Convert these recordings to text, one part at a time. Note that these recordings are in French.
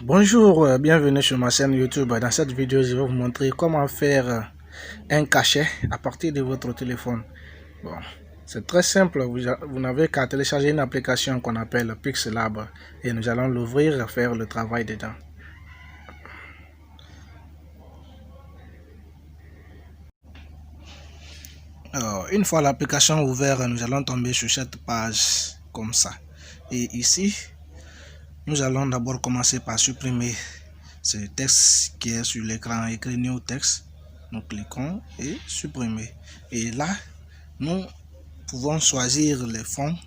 Bonjour, bienvenue sur ma chaîne YouTube. Dans cette vidéo, je vais vous montrer comment faire un cachet à partir de votre téléphone. Bon, c'est très simple. Vous n'avez qu'à télécharger une application qu'on appelle Pixelab et nous allons l'ouvrir et faire le travail dedans. Alors, une fois l'application ouverte, nous allons tomber sur cette page comme ça. Et ici, nous allons d'abord commencer par supprimer ce texte qui est sur l'écran écrit New Text. Nous cliquons et supprimer. Et là, nous pouvons choisir les fonds,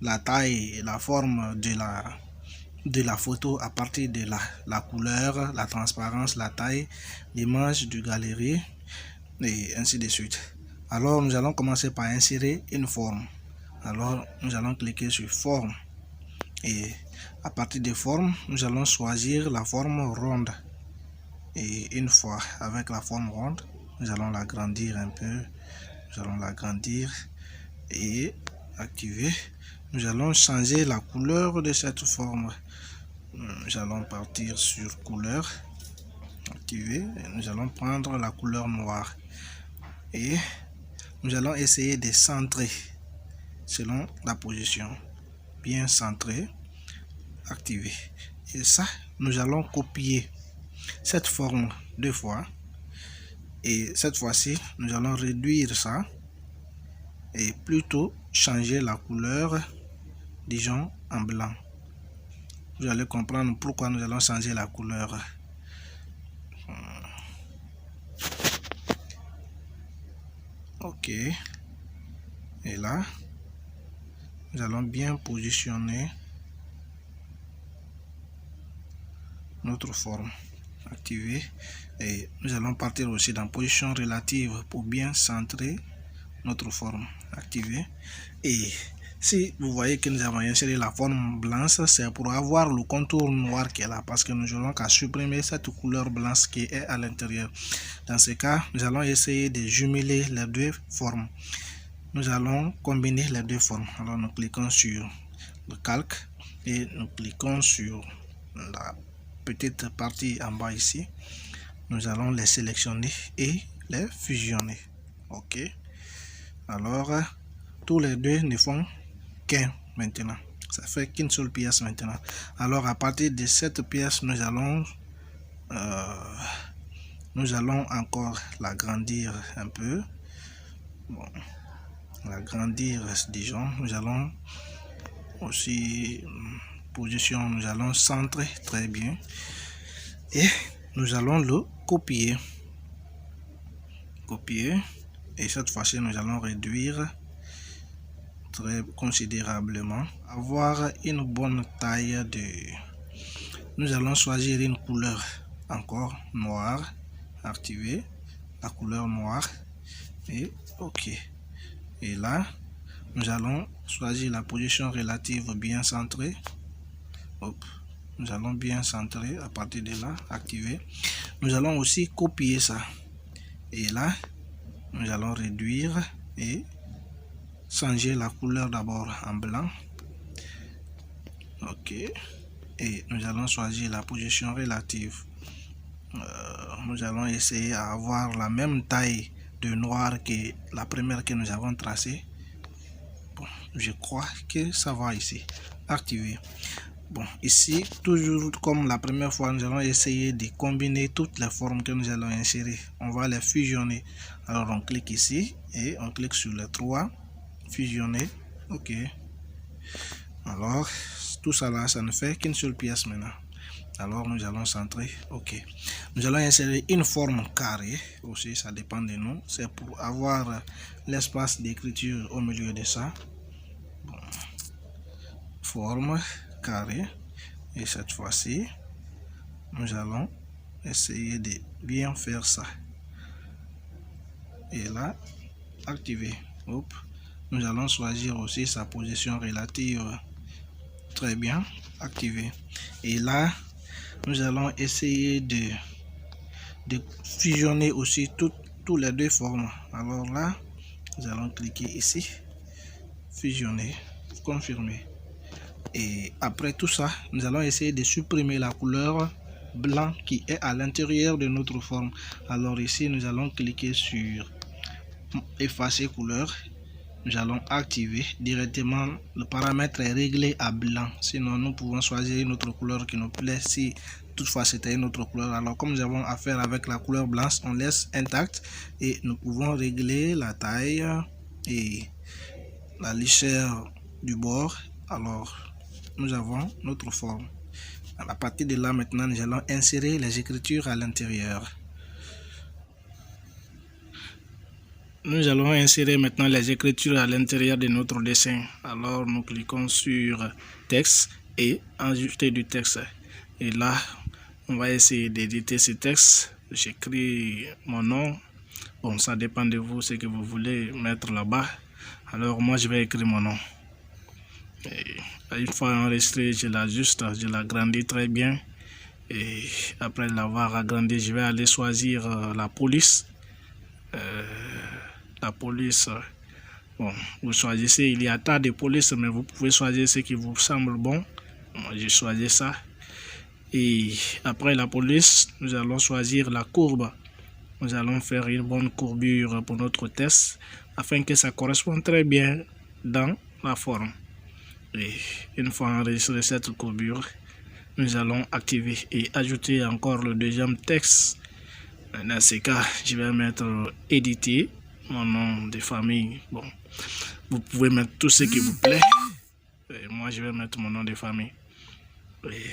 la taille et la forme de la photo à partir de la couleur, la transparence, la taille, l'image du galerie et ainsi de suite. Alors, nous allons commencer par insérer une forme. Alors, nous allons cliquer sur forme. Et à partir de forme, nous allons choisir la forme ronde. Et une fois avec la forme ronde, nous allons l'agrandir un peu. Nous allons l'agrandir et activer. Nous allons changer la couleur de cette forme. Nous allons partir sur couleur, activer. Et nous allons prendre la couleur noire. Et nous allons essayer de centrer selon la position. Bien centré, activé. Et ça, nous allons copier cette forme deux fois. Et cette fois-ci, nous allons réduire ça et plutôt changer la couleur, disons en blanc. Vous allez comprendre pourquoi nous allons changer la couleur. Ok. Et là, nous allons bien positionner notre forme. Activer. Et nous allons partir aussi dans position relative pour bien centrer notre forme. Activer. Et si vous voyez que nous avons inséré la forme blanche, c'est pour avoir le contour noir qui est là, parce que nous n'aurons qu'à supprimer cette couleur blanche qui est à l'intérieur. Dans ce cas, nous allons essayer de jumeler les deux formes. Nous allons combiner les deux formes. Alors nous cliquons sur le calque et nous cliquons sur la petite partie en bas ici. Nous allons les sélectionner et les fusionner. Ok. Alors tous les deux ne font qu'un maintenant. Ça fait qu'une seule pièce maintenant. Alors à partir de cette pièce, nous allons encore l'agrandir un peu. Bon, l'agrandir, disons. Nous allons aussi position, nous allons centrer très bien et nous allons le copier. Et cette fois-ci, nous allons réduire très considérablement, avoir une bonne taille de. Nous allons choisir une couleur encore noire, activer la couleur noire et ok. Et là, nous allons choisir la position relative bien centrée. Hop. Nous allons bien centrer à partir de là, activer. Nous allons aussi copier ça. Et là, nous allons réduire et changer la couleur d'abord en blanc. Ok. Et nous allons choisir la position relative. Nous allons essayer à avoir la même taille de noir que la première que nous avons tracée. Bon, je crois que ça va ici. Activer. Bon, ici, toujours comme la première fois, nous allons essayer de combiner toutes les formes que nous allons insérer. On va les fusionner. Alors, on clique ici et on clique sur les trois. Fusionner. Ok. Alors, tout ça là, ça ne fait qu'une seule pièce maintenant. Alors, nous allons centrer. Ok. Nous allons insérer une forme carrée. Aussi, ça dépend de nous. C'est pour avoir l'espace d'écriture au milieu de ça. Bon. Forme carré. Et cette fois-ci, nous allons essayer de bien faire ça. Et là, activer. Hop. Nous allons choisir aussi sa position relative. Très bien. Activer. Et là, nous allons essayer de fusionner aussi toutes les deux formes. Alors là, nous allons cliquer ici. Fusionner. Confirmer. Et après tout ça, nous allons essayer de supprimer la couleur blanc qui est à l'intérieur de notre forme. Alors ici, nous allons cliquer sur effacer couleur. Nous allons activer directement. Le paramètre est réglé à blanc. Sinon, nous pouvons choisir une autre couleur qui nous plaît. Si toutefois c'était une autre couleur, alors comme nous avons affaire avec la couleur blanche, on laisse intact et nous pouvons régler la taille et la lisseur du bord. Alors, nous avons notre forme. À partir de là, maintenant, nous allons insérer les écritures à l'intérieur. Nous allons insérer maintenant les écritures à l'intérieur de notre dessin. Alors, nous cliquons sur texte et ajouter du texte. Et là, on va essayer d'éditer ce texte. J'écris mon nom. Bon, ça dépend de vous, ce que vous voulez mettre là-bas. Alors, moi, je vais écrire mon nom. Et une fois enregistré, je l'ajuste, je l'agrandis très bien. Et après l'avoir agrandi, je vais aller choisir la police. La police, bon, vous choisissez, il y a tas de police, mais vous pouvez choisir ce qui vous semble bon. Moi, j'ai choisi ça. Et après la police, nous allons choisir la courbe. Nous allons faire une bonne courbure pour notre test afin que ça corresponde très bien dans la forme. Et une fois enregistré cette courbure, nous allons activer et ajouter encore le deuxième texte. Dans ce cas, je vais mettre éditer mon nom de famille. Bon, vous pouvez mettre tout ce qui vous plaît. Et moi, je vais mettre mon nom de famille. Et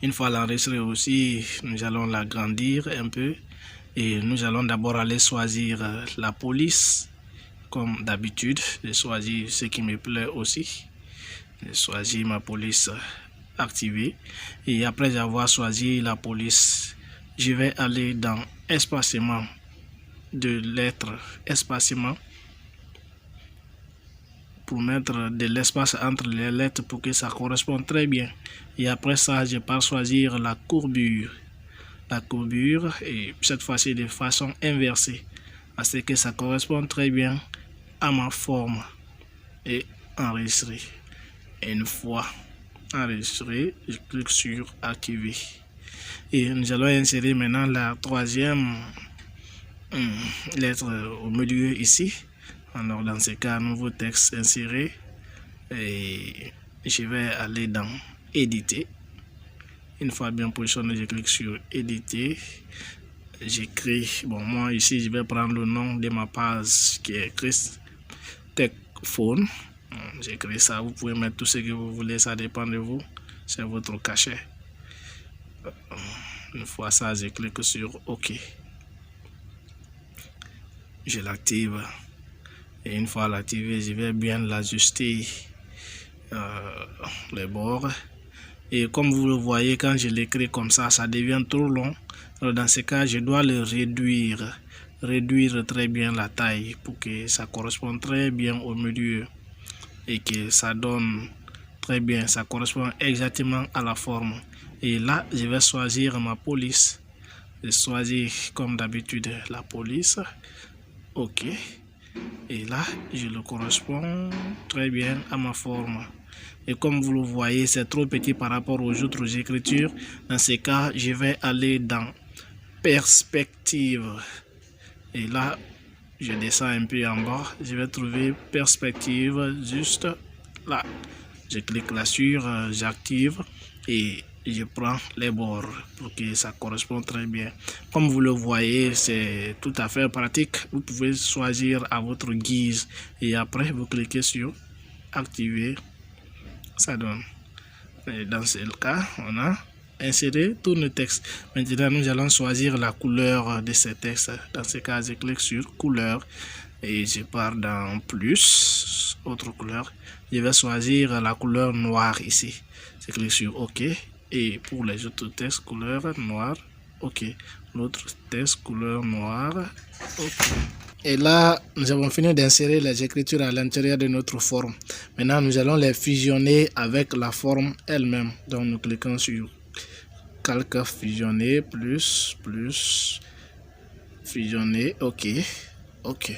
une fois l'enregistré aussi, nous allons l'agrandir un peu. Et nous allons d'abord aller choisir la police. Comme d'habitude, je choisis ce qui me plaît aussi. Je choisis ma police activée. Et après avoir choisi la police, je vais aller dans espacement de lettres, espacement, pour mettre de l'espace entre les lettres pour que ça corresponde très bien. Et après ça, je pars choisir la courbure. La courbure, et cette fois-ci de façon inversée, à ce que ça corresponde très bien à ma forme. Et enregistrer. Et une fois enregistré, je clique sur activer. Et nous allons insérer maintenant la troisième lettre au milieu ici. Alors dans ce cas, nouveau texte inséré. Et je vais aller dans éditer. Une fois bien positionné, je clique sur éditer. J'écris, bon, moi ici je vais prendre le nom de ma page qui est Chris Tech Phone. J'écris ça, vous pouvez mettre tout ce que vous voulez, ça dépend de vous, c'est votre cachet. Une fois ça, je clique sur OK. Je l'active. Et une fois l'activé, je vais bien l'ajuster les bords. Et comme vous le voyez, quand je l'écris comme ça, ça devient trop long. Alors dans ce cas, je dois le réduire. Réduire très bien la taille pour que ça corresponde très bien au milieu. Et que ça donne très bien, ça correspond exactement à la forme. Et là, je vais choisir ma police. Je choisis comme d'habitude la police. OK. Et là, je le correspond très bien à ma forme. Et comme vous le voyez, c'est trop petit par rapport aux autres écritures. Dans ce cas, je vais aller dans perspective. Et là, je descends un peu en bas. Je vais trouver perspective juste là. Je clique là-dessus, j'active et je prends les bords pour que ça corresponde très bien. Comme vous le voyez, c'est tout à fait pratique. Vous pouvez choisir à votre guise et après vous cliquez sur activer. Ça donne. Et dans ce cas, on a inséré tout le texte. Maintenant, nous allons choisir la couleur de ce texte. Dans ce cas, je clique sur couleur et je pars dans plus, autre couleur. Je vais choisir la couleur noire ici. Je clique sur OK. Et pour les autres textes, couleur noire, OK. L'autre texte, couleur noire, OK. Et là, nous avons fini d'insérer les écritures à l'intérieur de notre forme. Maintenant, nous allons les fusionner avec la forme elle-même. Donc, nous cliquons sur calque fusionner, plus, fusionner, OK, OK.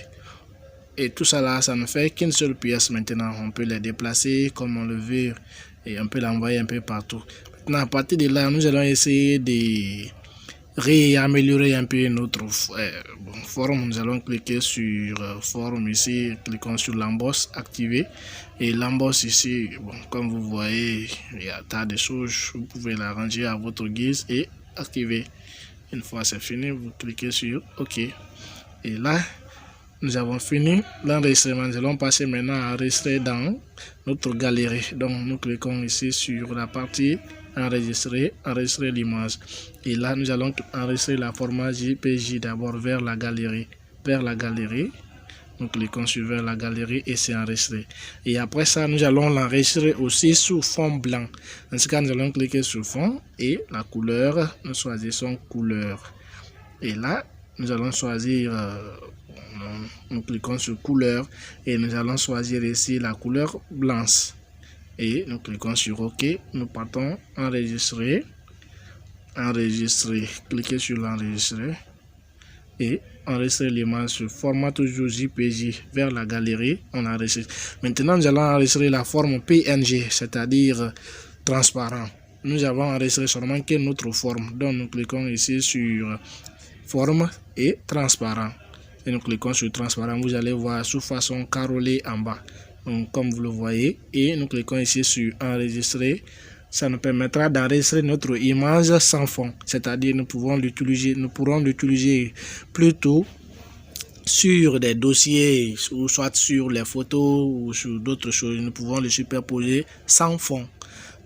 Et tout ça là, ça ne fait qu'une seule pièce. Maintenant, on peut les déplacer comme on le veut et on peut l'envoyer un peu partout. Maintenant, à partir de là, nous allons essayer de réaméliorer un peu notre forme. Nous allons cliquer sur forme ici, cliquons sur l'embosse, activer. Et l'embosse ici, bon, comme vous voyez, il y a un tas de choses. Vous pouvez l'arranger à votre guise et activer. Une fois c'est fini, vous cliquez sur OK. Et là, nous avons fini l'enregistrement. Nous allons passer maintenant à enregistrer dans notre galerie. Donc, nous cliquons ici sur la partie enregistrer l'image. Et là, nous allons enregistrer la format JPG d'abord vers la galerie. Nous cliquons sur vers la galerie et c'est enregistré. Et après ça, nous allons l'enregistrer aussi sous fond blanc. Dans ce cas, nous allons cliquer sur fond et la couleur, nous choisissons couleur. Et là, nous allons choisir, nous cliquons sur couleur et nous allons choisir ici la couleur blanche. Et nous cliquons sur OK. Nous partons enregistrer. Cliquez sur l'enregistrer. Et enregistrer l'image sur format toujours JPG vers la galerie. On enregistre. Maintenant, nous allons enregistrer la forme PNG, c'est-à-dire transparent. Nous avons enregistré seulement que notre forme. Donc, nous cliquons ici sur forme et transparent. Et nous cliquons sur transparent. Vous allez voir sous façon carrelée en bas. Donc, comme vous le voyez. Et nous cliquons ici sur enregistrer. Ça nous permettra d'enregistrer notre image sans fond. C'est-à-dire nous pourrons l'utiliser plutôt sur des dossiers ou soit sur les photos ou sur d'autres choses. Nous pouvons le superposer sans fond.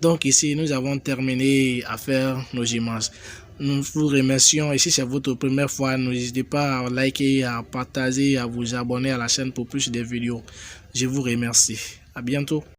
Donc ici, nous avons terminé à faire nos images. Nous vous remercions. Et si c'est votre première fois, n'hésitez pas à liker, à partager, à vous abonner à la chaîne pour plus de vidéos. Je vous remercie. À bientôt.